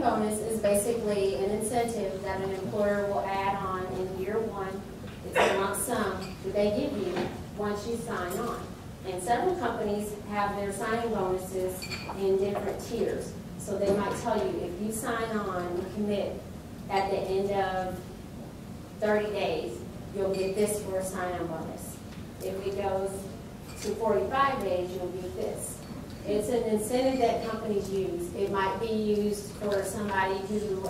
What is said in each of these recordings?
bonus is basically an incentive that an employer will add on in year one. It's a lump sum that they give you once you sign on. And several companies have their signing bonuses in different tiers. So they might tell you, if you sign on and commit at the end of 30 days, you'll get this for a sign-on bonus. If it goes to 45 days, you'll get this. It's an incentive that companies use. It might be used for somebody who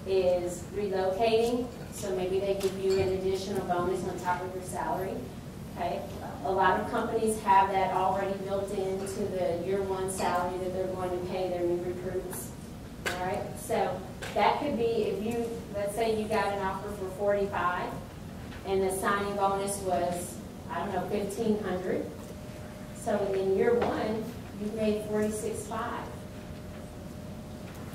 is relocating, so maybe they give you an additional bonus on top of your salary. Okay. A lot of companies have that already built into the year one salary that they're going to pay their new recruits. All right. So that could be, if you, let's say you got an offer for 45, and the signing bonus was, I don't know, $1,500. So in year one, you made $46,500.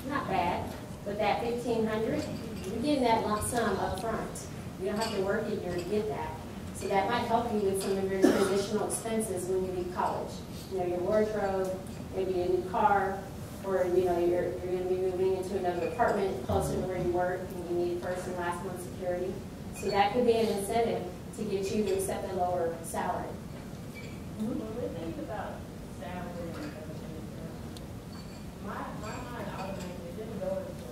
Not bad, but that $1,500, you're getting that lump sum up front. You don't have to work a year to get that. So that might help you with some of your traditional expenses when you leave college. You know, your wardrobe, maybe a new car, or you know, you're going to be moving into another apartment closer to where you work, and you need first and last month security. So that could be an incentive to get you to accept a lower salary. When we think about salary and everything, my mind automatically didn't go into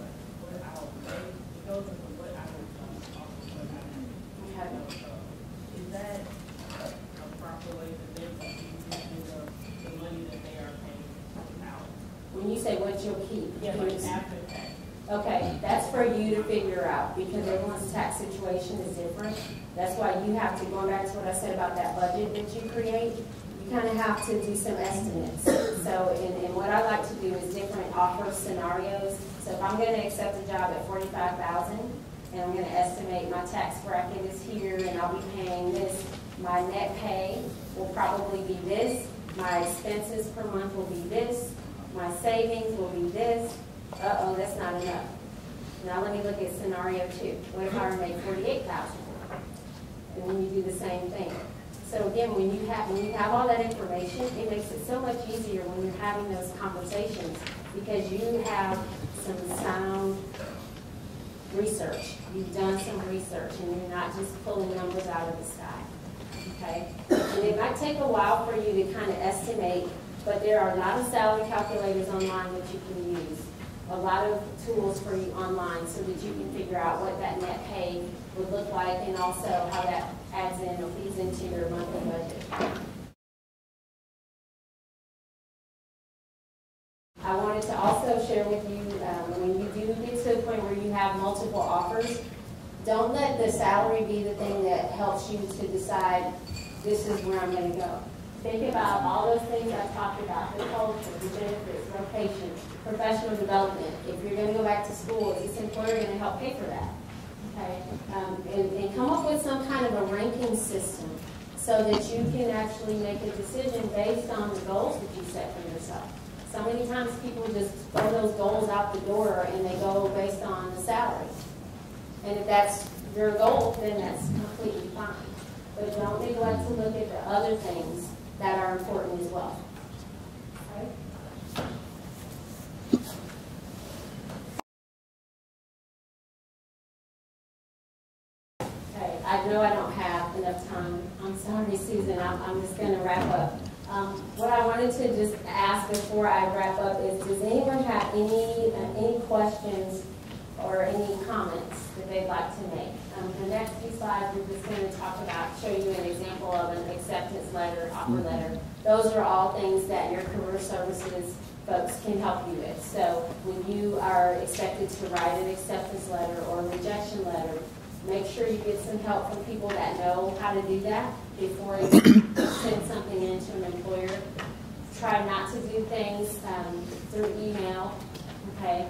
what I was paid. It goes into what I was offered. Okay. Is that a proper way to think of the money that they are paying out? When you say what you'll keep, Yeah, like after tax. okay, that's for you to figure out because everyone's tax situation is different. That's why you have to, going back to what I said about that budget that you create, you kind of have to do some estimates. So, and what I like to do is different offer scenarios. So if I'm going to accept a job at $45,000 and I'm going to estimate my tax bracket is here and I'll be paying this, my net pay will probably be this, my expenses per month will be this, my savings will be this. Uh-oh, that's not enough. Now let me look at scenario 2. What if I were to make $48,000? And then you do the same thing. So again, when you have all that information, it makes it so much easier when you're having those conversations because you have some sound research. You've done some research and you're not just pulling numbers out of the sky. Okay? And it might take a while for you to kind of estimate, but there are a lot of salary calculators online that you can use. A lot of tools for you online so that you can figure out what that net pay would look like and also how that adds in or feeds into your monthly budget. I wanted to also share with you, when you do get to a point where you have multiple offers, don't let the salary be the thing that helps you to decide this is where I'm going to go. Think about all those things I've talked about, the culture, the benefits, location, professional development. If you're going to go back to school, is this employer going to help pay for that? Okay, and come up with some kind of a ranking system so that you can actually make a decision based on the goals that you set for yourself. So many times people just throw those goals out the door and they go based on the salary. And if that's your goal, then that's completely fine. But don't neglect to look at the other things that are important as well. Okay? Okay, I know I don't have enough time. I'm sorry, Susan. I'm just going to wrap up. What I wanted to just ask before I wrap up is, does anyone have any questions or any comments that they'd like to make? The next few slides, we're just going to talk about, show you an example of an acceptance letter, offer letter. Those are all things that your career services folks can help you with. So when you are expected to write an acceptance letter or a rejection letter, make sure you get some help from people that know how to do that before you send something in to an employer. Try not to do things through email, okay?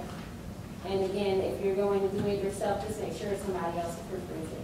And again, if you're going to do it yourself, just make sure somebody else proofreads it.